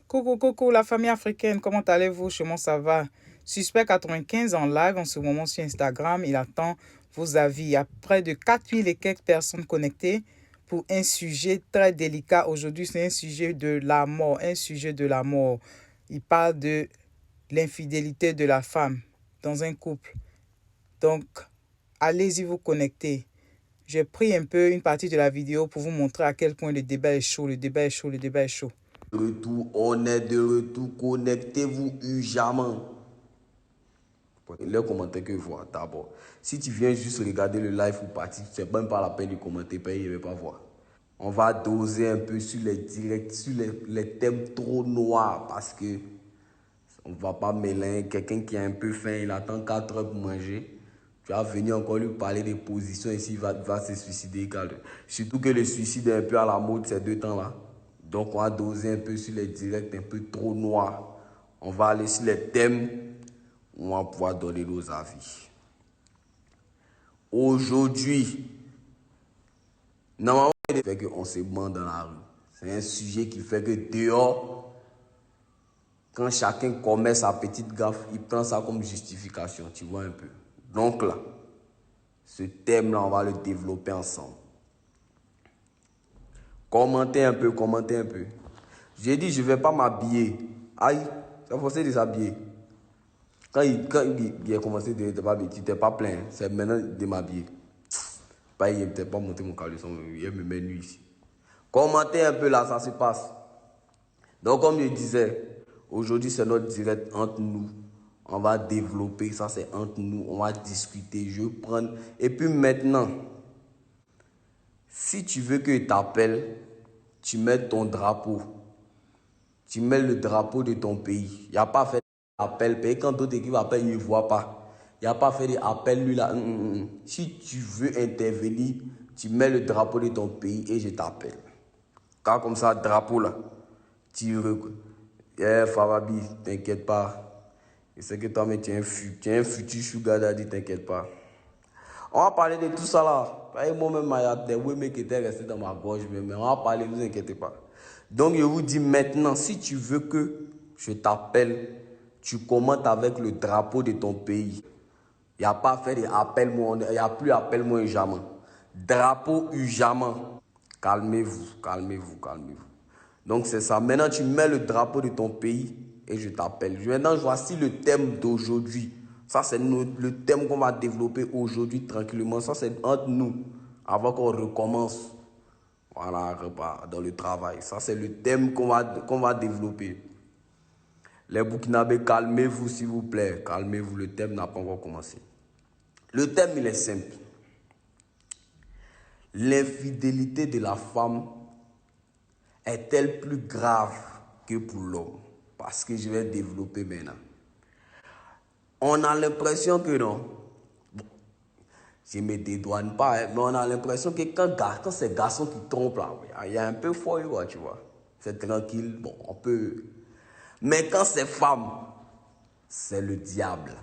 Coucou, la famille africaine, comment allez-vous? Chez moi, ça va. Suspect 95 en live en ce moment sur Instagram. Il attend vos avis. Il y a près de 4000 et quelques personnes connectées pour un sujet très délicat. Aujourd'hui, c'est un sujet de la mort. Un sujet de la mort. Il parle de l'infidélité de la femme dans un couple. Donc, allez-y vous connecter. J'ai pris un peu une partie de la vidéo pour vous montrer à quel point le débat est chaud. Le débat est chaud, le débat est chaud. Retour, on est de retour, connectez-vous urgemment. Les commentaires que je vois d'abord. Si tu viens juste regarder le live ou partir, c'est même pas la peine de commenter, parce qu'il ne va pas voir. On va doser un peu sur les directs, sur les thèmes trop noirs, parce que on ne va pas mêler. Quelqu'un qui a un peu faim, il attend 4 heures pour manger. Tu vas venir encore lui parler des positions ici, il va se suicider. Surtout que le suicide est un peu à la mode ces 2 temps-là. Donc on va doser un peu sur les directs un peu trop noirs. On va aller sur les thèmes où on va pouvoir donner nos avis. Aujourd'hui, normalement, il fait qu'on se ment dans la rue. C'est un sujet qui fait que dehors, quand chacun commet sa petite gaffe, il prend ça comme justification, tu vois un peu. Donc là, ce thème-là, on va le développer ensemble. Commentez un peu, commentez un peu. J'ai dit, je ne vais pas m'habiller. Aïe, c'est forcé de s'habiller. Quand il a commencé de t'habiller, tu n'étais pas plein. C'est maintenant de m'habiller. Pas, il n'était pas monté mon caleçon, il me met nu ici. Commentez un peu là, ça se passe. Donc, comme je disais, aujourd'hui, c'est notre direct entre nous. On va développer, ça c'est entre nous, on va discuter, je vais prendre. Et puis maintenant, si tu veux que je t'appelle, tu mets ton drapeau. Tu mets le drapeau de ton pays. Il n'y a pas fait d'appel. Quand d'autres équipes appellent, ils ne voient pas. Il n'y a pas fait d'appel, lui là. Si tu veux intervenir, tu mets le drapeau de ton pays et je t'appelle. Car comme ça, drapeau là, tu Farabi, t'inquiète pas. Je sais que toi, mais tu es un futur sugar daddy, t'inquiète pas. On va parler de tout ça là. Moi-même, il y a des women qui étaient restés dans ma gorge, mais on va parler, ne vous inquiétez pas. Donc, je vous dis maintenant, si tu veux que je t'appelle, tu commentes avec le drapeau de ton pays. Il n'y a pas fait d'appel-moi, il n'y a plus appel-moi jamais. Drapeau jamais. Calmez-vous, calmez-vous, calmez-vous. Donc, c'est ça. Maintenant, tu mets le drapeau de ton pays et je t'appelle. Maintenant, voici le thème d'aujourd'hui. Ça, c'est le thème qu'on va développer aujourd'hui tranquillement. Ça, c'est entre nous, avant qu'on recommence. Voilà, dans le travail. Ça, c'est le thème qu'on va développer. Les Burkinabés, calmez-vous, s'il vous plaît. Calmez-vous, le thème n'a pas encore commencé. Le thème, il est simple. L'infidélité de la femme est-elle plus grave que pour l'homme? Parce que je vais développer maintenant. On a l'impression que non. Bon, je ne me dédouane pas, mais on a l'impression que quand c'est garçon qui trompe là, il y a un peu fort, tu vois. C'est tranquille, bon, on peut. Mais quand c'est femme, c'est le diable.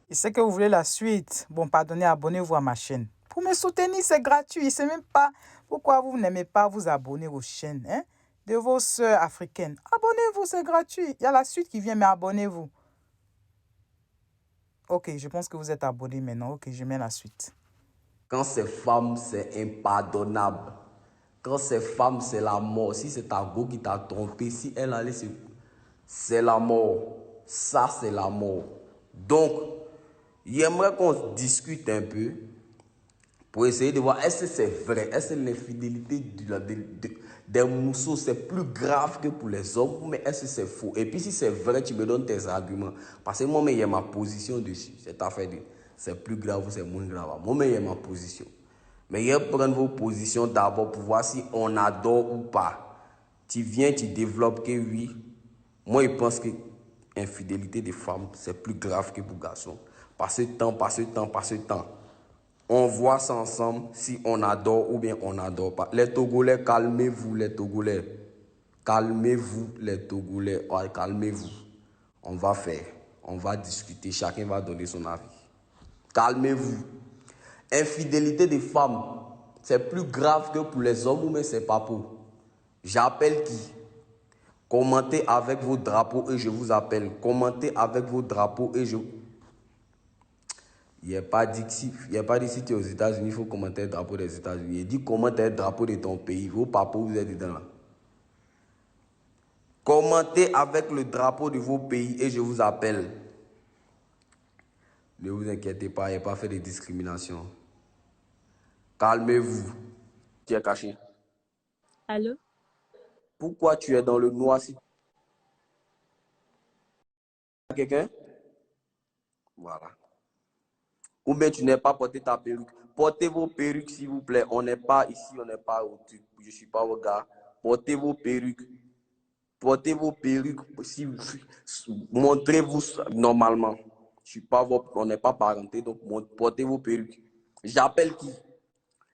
Et c'est que vous voulez la suite. Bon, pardonnez, abonnez-vous à ma chaîne. Pour me soutenir, c'est gratuit. C'est même pas pourquoi vous n'aimez pas vous abonner aux chaînes de vos sœurs africaines. Abonnez-vous, c'est gratuit. Il y a la suite qui vient, mais abonnez-vous. Ok, je pense que vous êtes abonnés maintenant. Ok, je mets la suite. Quand c'est femme, c'est impardonnable. Quand c'est femme, c'est la mort. Si c'est ta go qui t'a trompé, si elle allait se... C'est la mort. Ça, c'est la mort. Donc, j'aimerais qu'on discute un peu pour essayer de voir est-ce que c'est vrai, est-ce que l'infidélité des mousseaux c'est plus grave que pour les hommes, mais est-ce que c'est faux? Et puis si c'est vrai, tu me donnes tes arguments. Parce que moi, il y a ma position dessus. Cette affaire de c'est plus grave ou c'est moins grave. Moi, il y a ma position. Mais je vais prendre vos positions d'abord pour voir si on adore ou pas. Tu viens, tu développes que oui. Moi, je pense que l'infidélité des femmes, c'est plus grave que pour les garçons. Par ce temps. On voit ça ensemble si on adore ou bien on n'adore pas. Les Togolais, calmez-vous les Togolais. Calmez-vous les Togolais. Ouais, calmez-vous. On va faire. On va discuter. Chacun va donner son avis. Calmez-vous. Infidélité des femmes, c'est plus grave que pour les hommes ou mais c'est pas pour. J'appelle qui? Commentez avec vos drapeaux et je vous appelle. Commentez avec vos drapeaux et je... Il n'y a pas dit que si tu es aux États-Unis, il faut commenter le drapeau des États-Unis. Il dit commenter le drapeau de ton pays. Vos papas, vous êtes dedans là. Commentez avec le drapeau de vos pays et je vous appelle. Ne vous inquiétez pas, il n'y a pas fait de discrimination. Calmez-vous. Tu es caché. Allô? Pourquoi tu es dans le noir si tu as quelqu'un? Voilà. Ou bien tu n'es pas porté ta perruque. Portez vos perruques, s'il vous plaît. On n'est pas ici, on n'est pas au truc. Je ne suis pas au gars. Portez vos perruques. Portez vos perruques. Si montrez-vous normalement. Je suis pas on n'est pas parenté, donc portez vos perruques. J'appelle qui?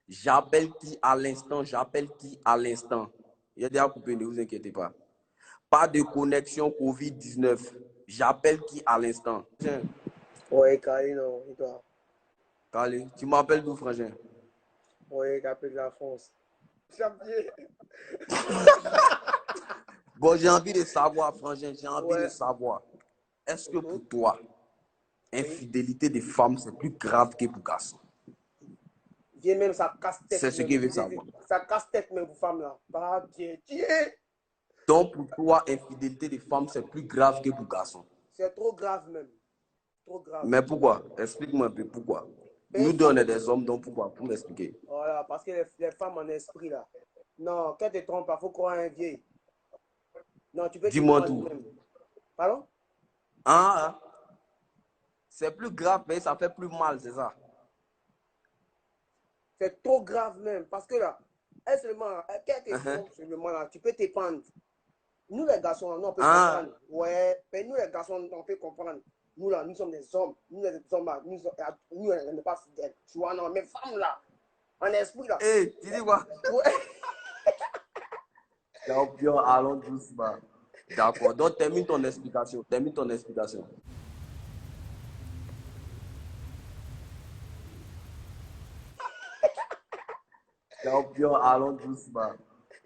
J'appelle qui à l'instant? J'appelle qui à l'instant? Il y a déjà coupé, ne vous inquiétez pas. Pas de connexion Covid-19. J'appelle qui à l'instant? Ouais, Kali, non, et toi? Allez, tu m'appelles d'où, frangin? Ouais, j'appelle de la France. Champion. Bon, j'ai envie de savoir, frangin, j'ai envie de Ouais. savoir. Est-ce que pour toi, infidélité des femmes, c'est plus grave que pour garçons? Viens même, ça casse-tête. C'est ce qu'il veut savoir. Ça casse-tête même, vous femmes là. Bah, Dieu. Donc, pour toi, infidélité des femmes, c'est plus grave que pour garçons. C'est trop grave même. Trop grave. Mais pourquoi? Explique-moi un peu pourquoi. Ben, Nous deux, on est des hommes, donc pourquoi? Pour m'expliquer. Voilà, parce que les femmes en esprit là. Non, quand tu te trompes, il faut croire un vieil. Non, tu peux te Dis-moi prendre tout. même. Pardon? Ah, c'est plus grave, mais ça fait plus mal, c'est ça? C'est trop grave même. Parce que là, elle seulement, quand tu te trompes seulement là, tu peux te prendre. Nous les garçons, nous, on peut comprendre. Ouais, mais nous les garçons, on peut comprendre. Nous là, nous sommes des hommes. Nous les hommes là, nous, on n'est pas fidèles. Tu vois, non, mais femmes là, en esprit là. Hé, tu dis quoi? Ouais. Champion, allons doucement. D'accord, donc termine ton explication. Termine ton explication. Champion, allons doucement.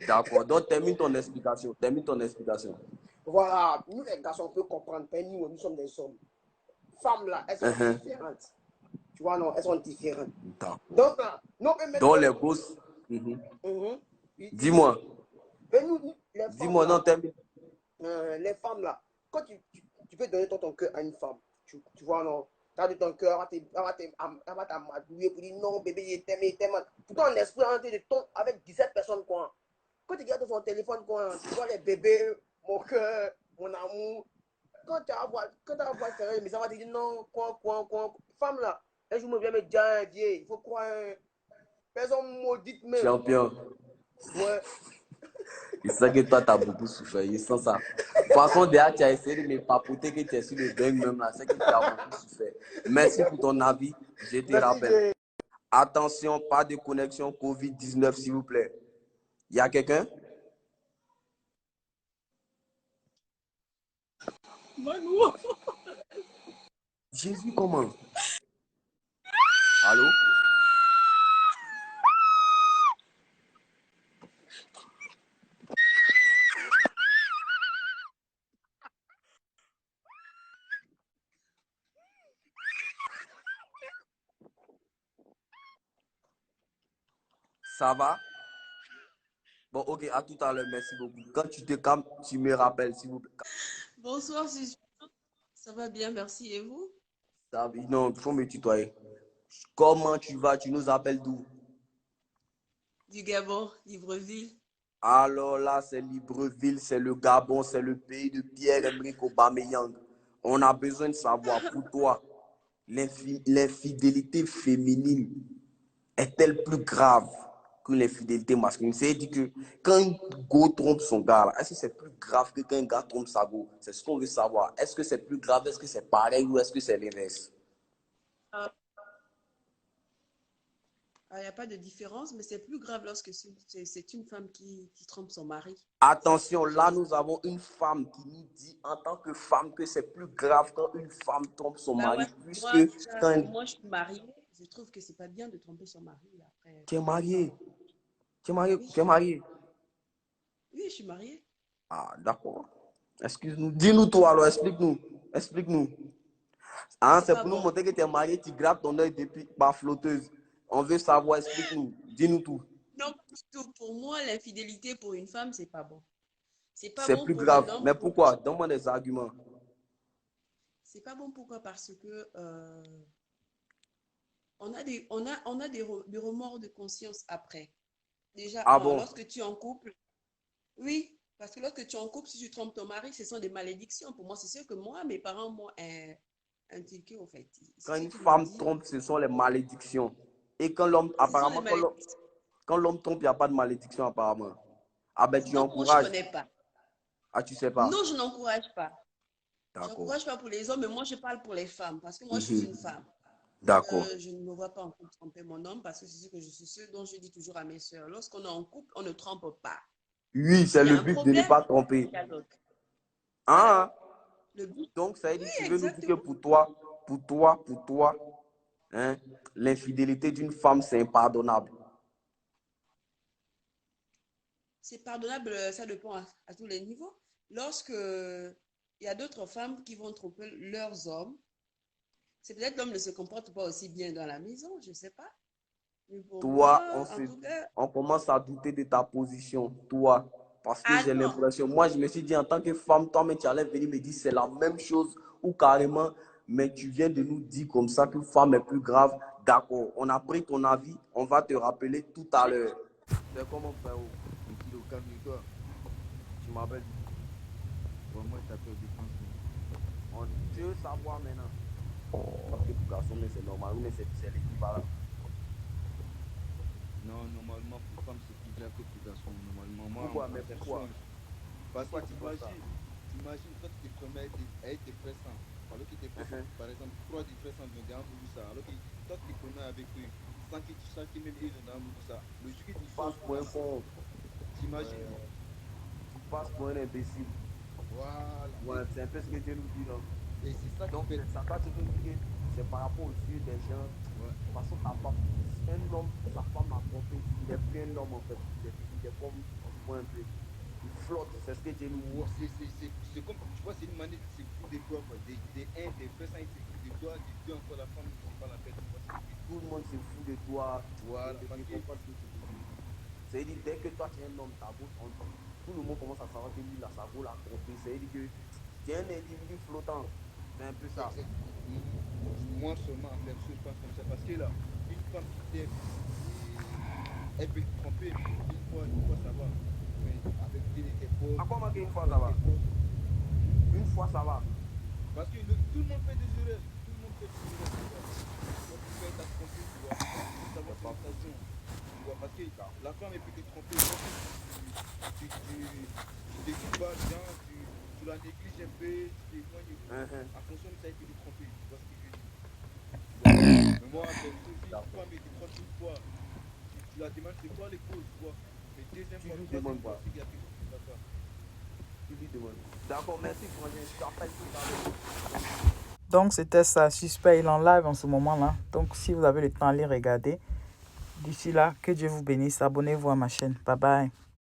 D'accord, donc termine ton explication. Termine ton explication. Voilà, nous les garçons, on peut comprendre. Mais nous sommes des hommes. Femmes là, elles sont différentes. Tu vois, non, elles sont différentes. Donc là, non, mais donc les grosses. Dis-moi. Mais nous, les femmes. Dis-moi, non, termine. Les femmes là, quand tu peux donner ton cœur à une femme, tu vois, non, tu as de ton cœur, elle va t'amadouer pour dire non, bébé, il t'aime. Pourtant, en esprit, de ton avec 17 personnes, quoi. Quand tu regardes son téléphone, quoi, tu vois les bébés, mon cœur, mon amour. Quand tu vas voir faire mais ça va te dire non, quoi. Femme là, un jour, me vient me dire un vieil, il faut croire, personne maudite même. Champion. Ouais. Je sais que toi, tu as beaucoup souffert. Je sens ça. De toute façon, déjà, tu as essayé de me papoter que tu es sur le dingue même là. C'est que tu as beaucoup souffert. Merci pour ton avis. Je te rappelle. Attention, pas de connexion Covid-19, s'il vous plaît. Il y a quelqu'un? Manu. Jésus, comment? Allô? Ça va? Bon, ok, à tout à l'heure, merci beaucoup. Quand tu te calmes, tu me rappelles, s'il vous plaît. Bonsoir, ça va bien, merci. Et vous? Non, il faut me tutoyer. Comment tu vas? Tu nous appelles d'où? Du Gabon, Libreville. Alors là, c'est Libreville, c'est le Gabon, c'est le pays de Pierre-Emerick Aubameyang. On a besoin de savoir pour toi, l'infidélité féminine est-elle plus grave que l'infidélité masculine? C'est-à-dire que quand un go trompe son gars, là, est-ce que c'est plus grave que quand un gars trompe sa go? C'est ce qu'on veut savoir. Est-ce que c'est plus grave? Est-ce que c'est pareil ou est-ce que c'est l'inverse? Il n'y a pas de différence, mais c'est plus grave lorsque c'est une femme qui trompe son mari. Attention, là, nous avons une femme qui nous dit en tant que femme que c'est plus grave quand une femme trompe son mari. Ouais, moi, je suis mariée. Je trouve que c'est pas bien de tromper son mari. Après, tu es mariée. Tu es mariée. Oui. Tu es mariée. Oui, je suis mariée. Ah, d'accord. Excuse-nous. Dis-nous toi alors, explique-nous. Explique-nous. Ah, C'est c'est pas pour nous bon. montrer que tu es marié, tu grattes ton œil depuis par flotteuse. On veut savoir, explique-nous. Dis-nous tout. Non, pas du tout. Pour moi, l'infidélité pour une femme, c'est pas bon. C'est pas C'est bon plus pour un grave. homme. Mais pourquoi? Donne-moi des arguments. C'est pas bon pourquoi? Parce que on a des remords de conscience après. Déjà, Ah bon? lorsque tu es en couple, oui, parce que lorsque tu es en couple, si tu trompes ton mari, ce sont des malédictions. Pour moi, c'est sûr que moi, mes parents m'ont inculqué, au fait. C'est Quand ce une qu'ils m'ont femme dit. trompe, ce sont les malédictions. Et quand l'homme, Ce sont les apparemment, malédictions. quand l'homme trompe, il n'y a pas de malédiction, apparemment. Ah ben, tu Non, moi, je encourages. connais pas. Ah, tu sais pas. Non, je n'encourage pas. Je D'accord. n'encourage pas pour les hommes, mais moi, je parle pour les femmes. Parce que moi, je suis Mhm. une femme. D'accord. Je ne me vois pas en couple tromper mon homme parce que c'est ce que je suis sûre dont je dis toujours à mes soeurs. Lorsqu'on est en couple, on ne trompe pas. Oui, c'est S'il y le a un but de ne problème, pas on tromper. dialogue. Voilà. Ah, Le but, donc ça veut oui, dire, tu veux nous dire que exactement. pour toi, hein, l'infidélité d'une femme, c'est impardonnable. C'est pardonnable, ça dépend à tous les niveaux. Lorsque il y a d'autres femmes qui vont tromper leurs hommes, c'est peut-être l'homme ne se comporte pas aussi bien dans la maison, je ne sais pas. Mais pour Toi, moi, en tout cas, on commence à douter de ta position, toi. Parce que ah j'ai non, l'impression, moi, je me suis dit, en tant que femme, toi, mais tu allais venir me dire, c'est la même chose, ou carrément, mais tu viens de nous dire comme ça qu'une femme est plus grave. D'accord, on a pris ton avis, on va te rappeler tout à l'heure. C'est comment, frérot? Tranquille, calme-toi. Tu m'appelles. Bon, moi, je t'appelle défense. Tu veux savoir maintenant. Parce que pour garçon, mais c'est normal, mais c'est l'équivalent. Non, normalement, pour femme, c'est plus grave que pour garçon. Normalement, moi, Pourquoi? en Mais pourquoi? personne. Parce que Pourquoi tu penses ça? t'imagines quand tu te promets avec tes frères sans. Alors que tes frères, par exemple, 3 des frères sans ont déjà voulu ça. Alors que toi, tu te promets avec eux, sans que tu saches que même ils ont déjà voulu ça. Le jour que tu Tu passes pour un con. t'imagines. Tu passes pour un imbécile. Voilà. Ouais, c'est un peu ce que Dieu nous dit là. Et c'est ça qui Donc, fait. ça va te dire que c'est par rapport aux yeux des gens. Ouais. Parce que ta femme, un homme, sa femme a trompé, il est plus un homme en fait. Il est comme, dis-moi un peu, il flotte, c'est ce que Dieu nous dit. Ouais, c'est comme, tu vois, c'est une manière de se foutre de toi, quoi. Des frères sans, ils se foutent de toi, des deux encore la femme, c'est pas la peine, tu vois, c'est le but. Tout le monde se fout de toi. Voilà, Et parce tu que, comprends ce que tu veux dire. C'est-à-dire, dès que toi tu es un homme, ta bouche, tout le monde commence à savoir que lui, là, sa vaut la tromper. C'est-à-dire que tu es un individu flottant. C'est un peu ça. moi seulement en perso, je pense comme ça. Parce que là, une femme qui t'aime, elle peut te tromper, mais une fois ça va. Mais avec tes potes, À quoi marquer une fois ça va? Une fois ça va. parce que tout le monde fait des erreurs. Tout le monde fait des erreurs. Tu vois. Quand tu fais ta trompée, tu vois. Il faut savoir faire attention. Tu vois, parce que la femme, elle peut te tromper. Tu t'écoutes pas bien, tu la négliges un peu, tu t'éloignes. En fonction de ça, elle peut te tromper. Tu vois ce que je veux dire? Mais moi, perso, si une femme te trompe une fois, tu la demandes c'est quoi les causes, tu vois. Mais deuxième fois, troisième fois, c'est qu'il y a quelque chose qui ne va pas. Tu lui demandes. D'accord, merci, frangin. Je t'appelle tout à l'heure. Donc, c'était ça, Suspect, il est en live en ce moment-là. Donc, si vous avez le temps, allez regarder. D'ici là, que Dieu vous bénisse. Abonnez-vous à ma chaîne. Bye bye.